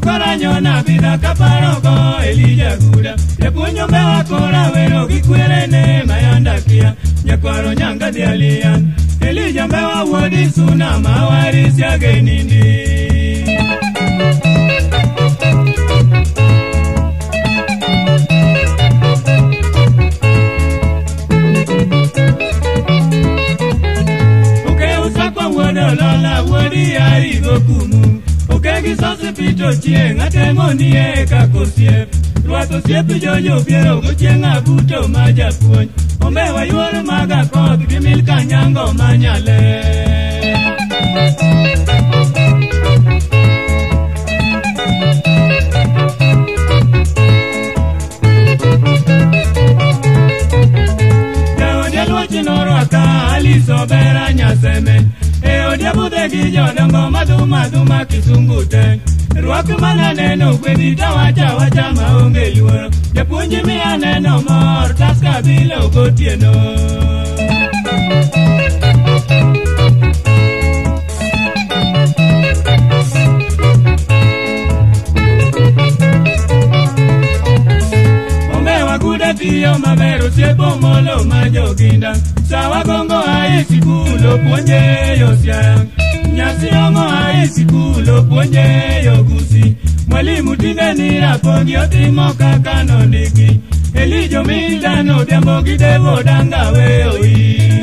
kora nyona vida kaparogo Elija guda Japunyo mewa kora wero kikwere ne mayanda kia Nyakwaro nyanga dialian Elija mewa wodi suna mawaris ya genindi Lola wodi ari gokumu Okegi sose pito chieng Atengo nie kakosiep Ruato siep jojo piero Kuchieng abuto majapuony Omewa yuoro maga koth Gimil kanyango manyale Jaodia luochi norwaka Aliso bera nyaseme Odia bude gi jodongo maduma kisungu te Rwak mana neno kwedi tawacha wacha maonge luoro Japuonji miya neno mor taska bilo gotieno Omewa guda tiyo maber osiepo molo majoginda Sawa gongo ae sikulo puonje yosiang Nyasi ongo ae sikulo puonje yogusi Mwalimu tinde ni rapogi otimo kaka nondiki Elijo midano diambo gidevo danga we oi